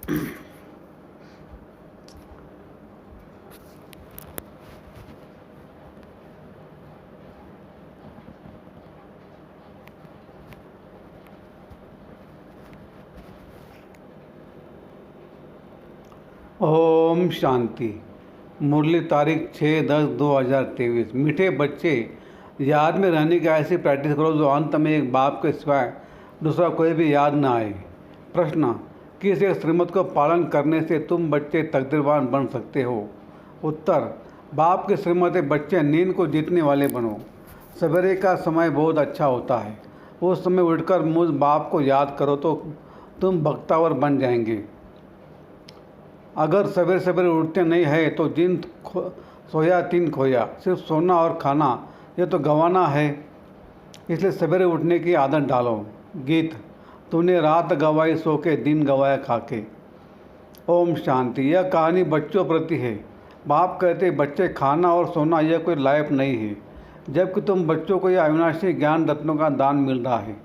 ओम शांति। मुरली तारीख 6/10/2023। मीठे बच्चे, याद में रहने की ऐसी प्रैक्टिस करो जो अंत में एक बाप के सिवाय दूसरा कोई भी याद ना आए। प्रश्न: किस एक श्रीमत को पालन करने से तुम बच्चे तकदीरवान बन सकते हो? उत्तर: बाप के श्रीमत बच्चे नींद को जीतने वाले बनो। सवेरे का समय बहुत अच्छा होता है। उस समय उठकर मुझ बाप को याद करो तो तुम बख्तावर बन जाएंगे। अगर सवेरे सवेरे उठते नहीं है तो जिन सोया तीन खोया। सिर्फ सोना और खाना ये तो गंवाना है, इसलिए सवेरे उठने की आदत डालो। गीत: तूने रात गवाई सो के, दिन गवाया खा के। ओम शांति। यह कहानी बच्चों प्रति है। बाप कहते बच्चे, खाना और सोना यह कोई लायक नहीं है, जबकि तुम बच्चों को यह अविनाशी ज्ञान रत्नों का दान मिल रहा है,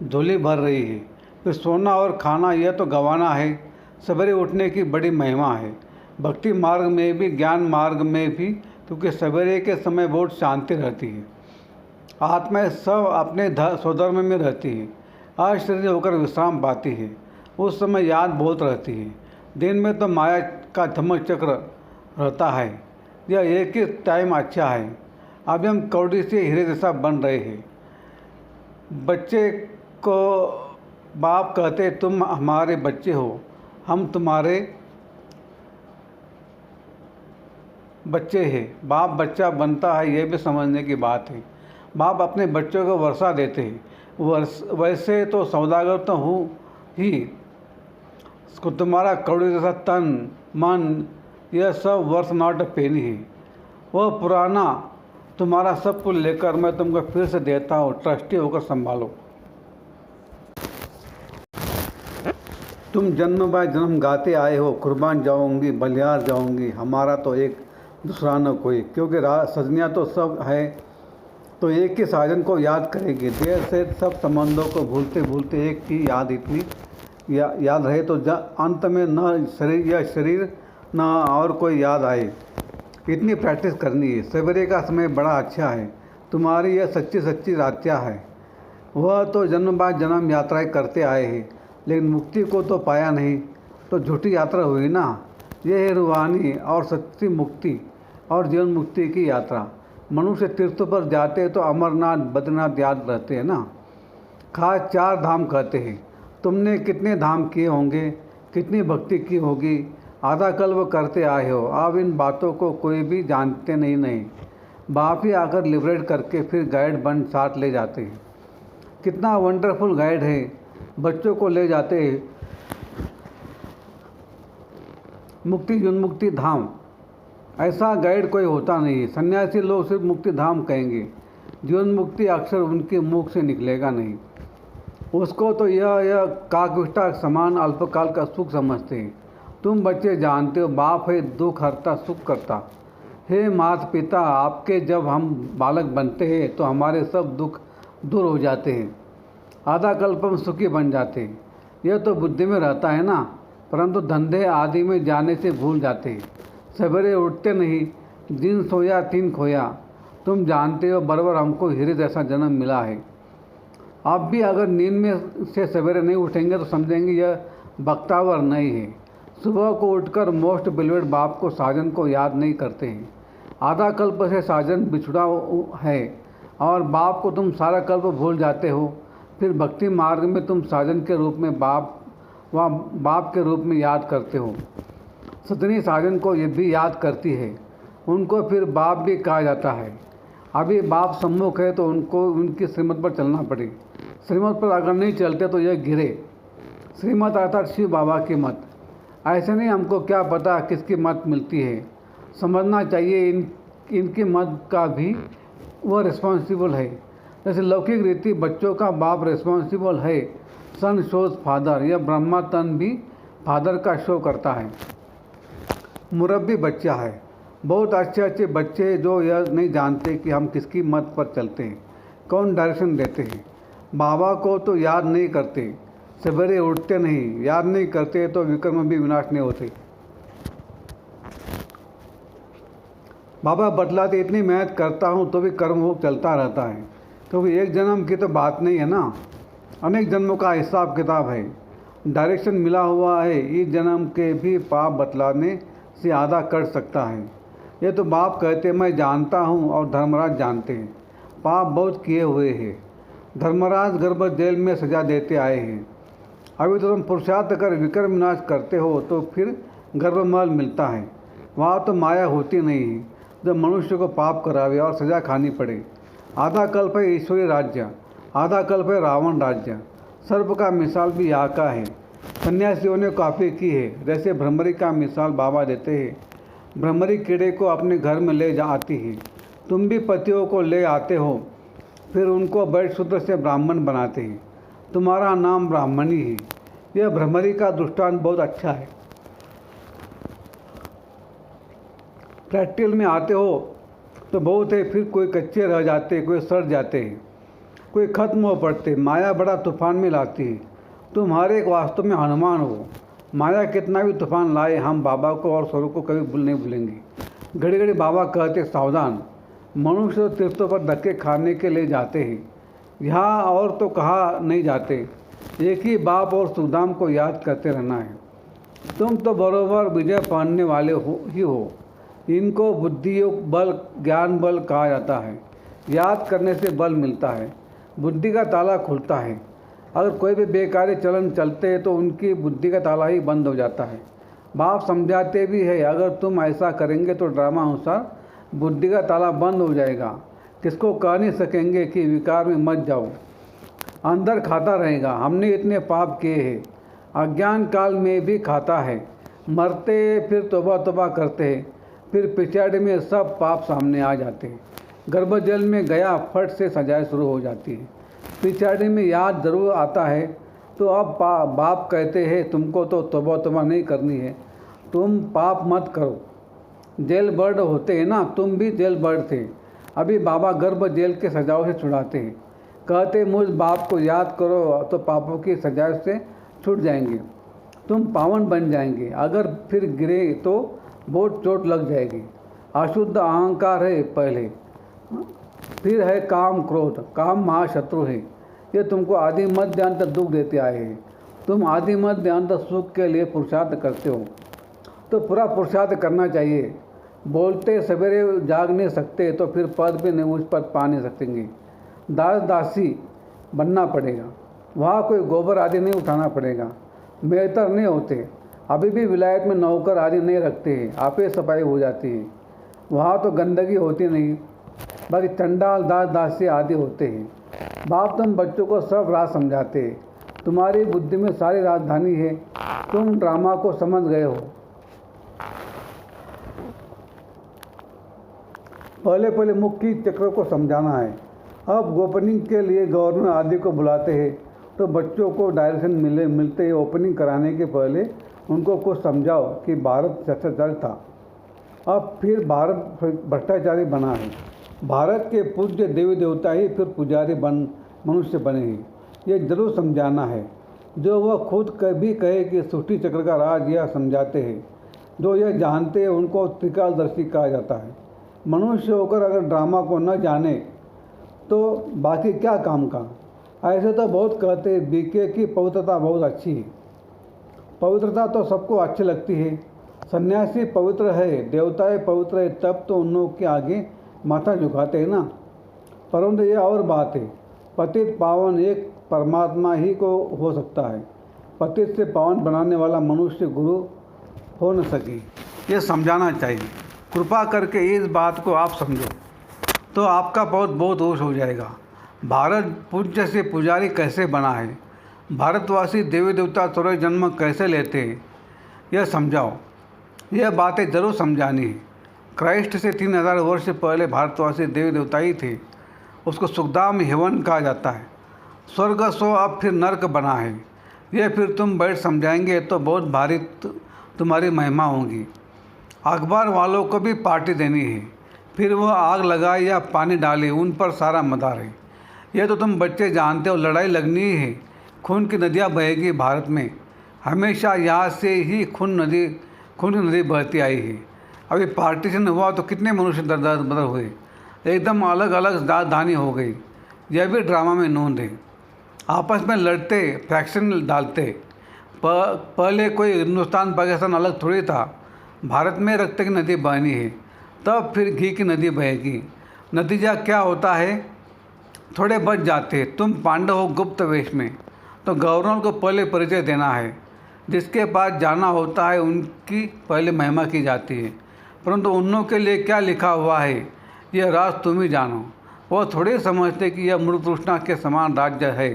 झोली भर रही है। फिर सोना और खाना यह तो गंवाना है। सवेरे उठने की बड़ी महिमा है, भक्ति मार्ग में भी, ज्ञान मार्ग में भी, क्योंकि सवेरे के समय बहुत शांति रहती है। आत्माएं सब अपने स्वधर्म में रहती है, अशरीर होकर विश्राम पाती है। उस समय याद बहुत रहती है। दिन में तो माया का धमक चक्र रहता है। यह एक ही टाइम अच्छा है। अभी हम कौड़ी से हीरे जैसा बन रहे हैं। बच्चे को बाप कहते तुम हमारे बच्चे हो, हम तुम्हारे बच्चे हैं। बाप बच्चा बनता है, यह भी समझने की बात है। बाप अपने बच्चों को वर्षा देते हैं। वैसे तो सौदागर तो हूँ ही, तुम्हारा कौड़ी जैसा तन मन यह सब वर्ष नॉट पेनी है। वह पुराना तुम्हारा सब कुछ लेकर मैं तुमको फिर से देता हूँ, ट्रस्टी होकर संभालो। तुम जन्म बाय जन्म गाते आए हो, कुर्बान जाऊंगी, बलिहार जाऊंगी, हमारा तो एक दूसरा न कोई। क्योंकि सजनियाँ तो सब है, तो एक ही साजन को याद करेगी। देर से सब संबंधों को भूलते भूलते एक की याद इतनी याद रहे तो अंत में न शरीर न और कोई याद आए। इतनी प्रैक्टिस करनी है। सवेरे का समय बड़ा अच्छा है। तुम्हारी यह सच्ची सच्ची रात्या है। वह तो जन्म बाद जन्म यात्राएं करते आए हैं, लेकिन मुक्ति को तो पाया नहीं, तो झूठी यात्रा हुई ना। यह है रूहानी और सच्ची मुक्ति और जीवन मुक्ति की यात्रा। मनुष्य तीर्थों पर जाते हैं तो अमरनाथ बद्रीनाथ याद रहते हैं ना। खास 4 धाम कहते हैं। तुमने कितने धाम किए होंगे, कितनी भक्ति की होगी, आधा कल्प करते आए हो। अब इन बातों को कोई भी जानते नहीं। बाप ही आकर लिबरेट करके फिर गाइड बन साथ ले जाते हैं। कितना वंडरफुल गाइड है, बच्चों को ले जाते हैं मुक्ति उन्मुक्ति धाम। ऐसा गाइड कोई होता नहीं है। सन्यासी लोग सिर्फ मुक्ति धाम कहेंगे, जीवन मुक्ति अक्षर उनके मुख से निकलेगा नहीं। उसको तो यह काकविष्टा समान अल्पकाल का सुख समझते हैं। तुम बच्चे जानते हो बाप है दुख हरता सुख करता। हे माता पिता, आपके जब हम बालक बनते हैं तो हमारे सब दुख दूर हो जाते हैं, आधा कल्प हम सुखी बन जाते हैं। यह तो बुद्धि में रहता है ना, परंतु धंधे आदि में जाने से भूल जाते हैं। सवेरे उठते नहीं, दिन सोया तीन खोया। तुम जानते हो बराबर हमको हीरे जैसा जन्म मिला है। आप भी अगर नींद में से सवेरे नहीं उठेंगे तो समझेंगे यह बख्तावर नहीं है। सुबह को उठकर मोस्ट बिलवेड बाप को साजन को याद नहीं करते हैं। आधा कल्प से साजन बिछुड़ा है और बाप को तुम सारा कल्प भूल जाते हो। फिर भक्ति मार्ग में तुम साजन के रूप में बाप के रूप में याद करते हो। सतनी साजन को ये भी याद करती है, उनको फिर बाप भी कहा जाता है। अभी बाप सम्मुख है तो उनको उनकी श्रीमत पर चलना पड़े। श्रीमत पर अगर नहीं चलते तो यह गिरे। श्रीमत अर्थात शिव बाबा की मत। ऐसे नहीं हमको क्या पता किसकी मत मिलती है, समझना चाहिए इनकी मत का भी वह रिस्पॉन्सिबल है। जैसे लौकिक रीति बच्चों का बाप रिस्पॉन्सिबल है, सन शोज फादर, यह ब्रह्मा तन भी फादर का शो करता है। मुरब्बी बच्चा है। बहुत अच्छे बच्चे जो यह नहीं जानते कि हम किसकी मत पर चलते हैं, कौन डायरेक्शन देते हैं। बाबा को तो याद नहीं करते, सवेरे उठते नहीं, याद नहीं करते तो विक्रम भी विनाश नहीं होते। बाबा बतलाते, इतनी मेहनत करता हूँ तो भी कर्मभोग चलता रहता है, क्योंकि एक जन्म की तो बात नहीं है ना, अनेक जन्मों का हिसाब किताब है, डायरेक्शन मिला हुआ है। इस जन्म के भी पाप बतलाने से आधा कट सकता है। ये तो बाप कहते मैं जानता हूँ और धर्मराज जानते हैं, पाप बहुत किए हुए हैं। धर्मराज गर्भ जेल में सजा देते आए हैं। अभी तो तुम पुरुषार्थ कर विक्रम विनाश करते हो तो फिर गर्भमल मिलता है। वहाँ तो माया होती नहीं है जब मनुष्य को पाप करावे और सजा खानी पड़े। आधा कल्प है ईश्वरीय राज्य, आधा कल्प है रावण राज्य। सर्प का मिसाल भी यहाँ का है, सन्यासियों ने कॉपी की है। जैसे भ्रमरी का मिसाल बाबा देते हैं, भ्रमरी कीड़े को अपने घर में ले जा आती है। तुम भी पतियों को ले आते हो, फिर उनको बैठ सूत्र से ब्राह्मण बनाते हैं। तुम्हारा नाम ब्राह्मणी है। यह भ्रमरी का दृष्टांत बहुत अच्छा है। प्रैक्टिकल में आते हो तो बहुत है, फिर कोई कच्चे रह जाते, कोई सड़ जाते हैं, कोई खत्म हो पड़ते। माया बड़ा तूफान में लाती है। तुम्हारे वास्तव में हनुमान हो। माया कितना भी तूफान लाए, हम बाबा को और स्वरूप को कभी नहीं भूलेंगे। घड़ी घड़ी बाबा कहते सावधान, मनुष्य तीर्थों पर धक्के खाने के लिए जाते हैं, यहाँ और तो कहा नहीं जाते। एक ही बाप और सुखधाम को याद करते रहना है। तुम तो बरोबर विजय पाने वाले हो। इनको बुद्धि बल, ज्ञान बल कहा जाता है। याद करने से बल मिलता है, बुद्धि का ताला खुलता है। अगर कोई भी बेकारी चलन चलते हैं तो उनकी बुद्धि का ताला ही बंद हो जाता है। बाप समझाते भी है, अगर तुम ऐसा करेंगे तो ड्रामा अनुसार बुद्धि का ताला बंद हो जाएगा। किसको कह नहीं सकेंगे कि विकार में मत जाओ, अंदर खाता रहेगा। हमने इतने पाप किए हैं, अज्ञान काल में भी खाता है। मरते फिर तौबा करते हैं, फिर पिछाड़ी में सब पाप सामने आ जाते हैं। गर्भजल में गया फट से सजाएं शुरू हो जाती है। पिछाड़ी में याद जरूर आता है तो अब बाप कहते हैं तुमको तो तौबा नहीं करनी है, तुम पाप मत करो। जेल बर्ड होते हैं ना, तुम भी जेल बर्ड थे। अभी बाबा गर्भ जेल के सजाओं से छुड़ाते हैं। कहते मुझ बाप को याद करो तो पापों की सजा से छूट जाएंगे, तुम पावन बन जाएंगे। अगर फिर गिरे तो बहुत चोट लग जाएगी। अशुद्ध अहंकार है पहले, फिर है काम क्रोध। काम महाशत्रु है, ये तुमको आदि मध्य अंत दुख देते आए हैं। तुम आदि मध्य अंत सुख के लिए पुरुषार्थ करते हो तो पूरा पुरुषार्थ करना चाहिए। बोलते सवेरे जाग नहीं सकते तो फिर पद पे नहीं, उस पद पा नहीं सकेंगे। दास दासी बनना पड़ेगा, वहाँ कोई गोबर आदि नहीं उठाना पड़ेगा। बेहतर नहीं होते, अभी भी विलायत में नौकर आदि नहीं रखते हैं, आपे सफाई हो जाती है। वहाँ तो गंदगी होती नहीं, बाकी चंडाल दास दासी आदि होते हैं। बाप तुम बच्चों को सब राज समझाते हैं, तुम्हारी बुद्धि में सारी राजधानी है, तुम ड्रामा को समझ गए हो। पहले मुख्य चक्र को समझाना है। अब ओपनिंग के लिए गवर्नर आदि को बुलाते हैं तो बच्चों को डायरेक्शन मिलते ही ओपनिंग कराने के पहले उनको कुछ समझाओ कि भारत भ्रष्टाचारी था, अब फिर भारत भ्रष्टाचारी बना है। भारत के पूज्य देवी देवता ही फिर पुजारी मनुष्य बने हैं, ये जरूर समझाना है। जो वह खुद कभी कहे कि सृष्टि चक्र का राज यह समझाते हैं। जो यह जानते हैं उनको त्रिकालदर्शी कहा जाता है। मनुष्य होकर अगर ड्रामा को न जाने तो बाकी क्या काम का। ऐसे तो बहुत कहते हैं बीके की पवित्रता बहुत अच्छी है। पवित्रता तो सबको अच्छी लगती है। सन्यासी पवित्र है, देवताएं पवित्र है, तब तो उन लोगों के आगे माथा झुकाते हैं ना। परंतु यह और बात है, पतित पावन एक परमात्मा ही को हो सकता है। पतित से पावन बनाने वाला मनुष्य गुरु हो न सके, ये समझाना चाहिए। कृपा करके इस बात को आप समझो तो आपका बहुत होश हो जाएगा। भारत पूज्य से पुजारी कैसे बना है, भारतवासी देवी देवता थोड़े जन्म कैसे लेते हैं, यह समझाओ। यह बातें जरूर समझानी है। क्राइस्ट से 3000 वर्ष पहले भारतवासी देवी देवता ही थे। उसको सुखधाम हेवन कहा जाता है। स्वर्ग सो अब फिर नर्क बना है। यह फिर तुम बैठ समझाएंगे तो बहुत भारी तुम्हारी महिमा होगी। अखबार वालों को भी पार्टी देनी है, फिर वह आग लगाए या पानी डाले, उन पर सारा मदार है। यह तो तुम बच्चे जानते हो, लड़ाई लगनी ही है। खून की नदियाँ बहेगी भारत में। हमेशा यहाँ से ही खून की नदी बहती आई है। अभी पार्टीशन हुआ तो कितने मनुष्य दर बदर हुए, एकदम अलग अलग दानी हो गई। यह भी ड्रामा में नोंद है। आपस में लड़ते, फ्रैक्शन डालते। पहले कोई हिंदुस्तान पाकिस्तान अलग थोड़ी था। भारत में रक्त की नदी बहनी है, तब फिर घी की नदी बहेगी। नतीजा क्या होता है? थोड़े बच जाते। तुम पांडव हो गुप्त वेश में, तो गवर्नर को पहले परिचय देना है। जिसके पास जाना होता है उनकी पहले महिमा की जाती है। परंतु उन्नों के लिए क्या लिखा हुआ है, यह राज तुम ही जानो। वो थोड़े समझते कि यह मृत तृष्णा के समान राज्य है।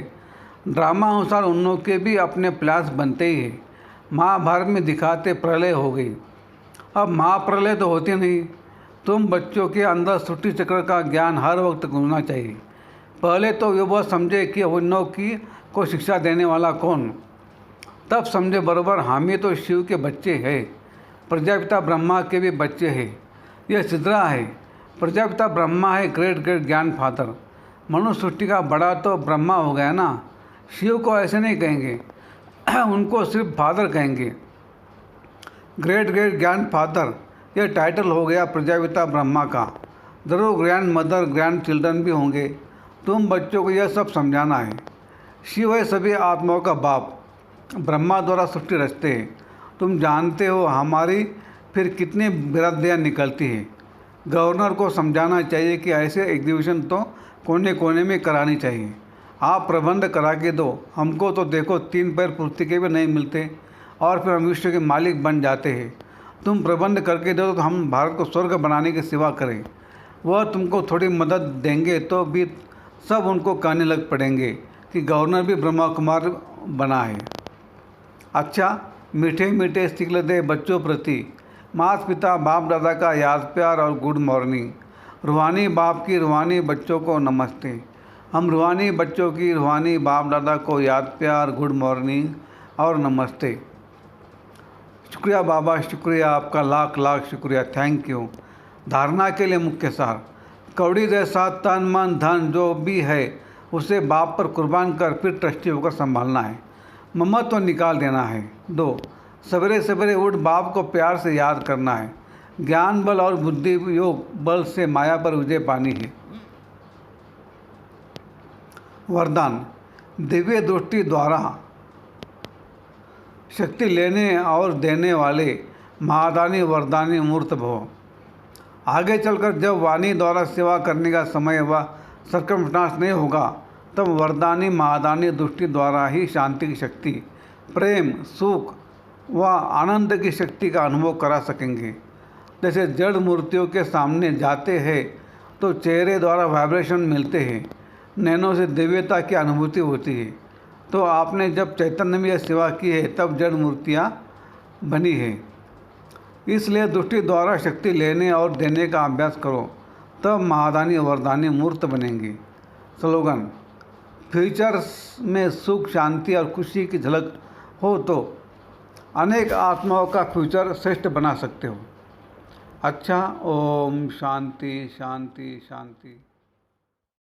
ड्रामा अनुसार उन्नों के भी अपने प्रयास बनते ही है। महाभारत में दिखाते प्रलय हो गई। अब महाप्रलय तो होती नहीं। तुम बच्चों के अंदर सृष्टि चक्र का ज्ञान हर वक्त गूंजना चाहिए। पहले तो वह समझे कि उन्नों की को शिक्षा देने वाला कौन, तब समझे बराबर हम ही तो शिव के बच्चे हैं। प्रजापिता ब्रह्मा के भी बच्चे हैं। यह सिद्रा है। प्रजापिता ब्रह्मा है ग्रेट ग्रेट ज्ञान फादर। मनुष्य सृष्टि का बड़ा तो ब्रह्मा हो गया ना। शिव को ऐसे नहीं कहेंगे, उनको सिर्फ फादर कहेंगे। ग्रेट ग्रेट ज्ञान फादर यह टाइटल हो गया प्रजापिता ब्रह्मा का। जरूर ग्रैंड मदर ग्रैंड चिल्ड्रन भी होंगे। तुम बच्चों को यह सब समझाना है। शिव है सभी आत्माओं का बाप। ब्रह्मा द्वारा सृष्टि रचते हैं। तुम जानते हो हमारी फिर कितनी बिरादरियाँ निकलती हैं। गवर्नर को समझाना चाहिए कि ऐसे एग्जीबिशन तो कोने कोने में करानी चाहिए। आप प्रबंध करा के दो। हमको तो देखो 3 पैर पृथ्वी के भी नहीं मिलते और फिर हम विश्व के मालिक बन जाते हैं। तुम प्रबंध करके दो तो हम भारत को स्वर्ग बनाने की सेवा करें। वह तुमको थोड़ी मदद देंगे तो भी सब उनको कहने लग पड़ेंगे कि गवर्नर भी ब्रह्मा कुमार बना है। अच्छा, मीठे मीठे सिक्ल दे बच्चों प्रति माता पिता बाप दादा का याद प्यार और गुड मॉर्निंग। रूहानी बाप की रूहानी बच्चों को नमस्ते। हम रूहानी बच्चों की रूहानी बाप दादा को याद प्यार गुड मॉर्निंग और नमस्ते। शुक्रिया बाबा, शुक्रिया आपका, लाख लाख शुक्रिया, थैंक यू। धारणा के लिए मुख्य सार। कौड़ी जैसा तन मन धन जो भी है उसे बाप पर कुर्बान कर फिर ट्रस्टी होकर संभालना है। मम्मत तो निकाल देना है। 2, सवेरे सवेरे उठ बाप को प्यार से याद करना है। ज्ञान बल और बुद्धि योग बल से माया पर विजय पानी है। वरदान। दिव्य दृष्टि द्वारा शक्ति लेने और देने वाले महादानी वरदानी मूर्त भव। आगे चलकर जब वाणी द्वारा सेवा करने का समय व सर्कमस्टांस नहीं होगा तब वरदानी महादानी दृष्टि द्वारा ही शांति की शक्ति, प्रेम, सुख व आनंद की शक्ति का अनुभव करा सकेंगे। जैसे जड़ मूर्तियों के सामने जाते हैं तो चेहरे द्वारा वाइब्रेशन मिलते हैं, नैनों से दिव्यता की अनुभूति होती है। तो आपने जब चैतन्य में यह सेवा की है तब जड़ मूर्तियाँ बनी है। इसलिए दृष्टि द्वारा शक्ति लेने और देने का अभ्यास करो, तब महादानी वरदानी मूर्त बनेंगे। स्लोगन। फ्यूचर्स में सुख शांति और खुशी की झलक हो तो अनेक आत्माओं का फ्यूचर श्रेष्ठ बना सकते हो। अच्छा, ओम शांति शांति शांति।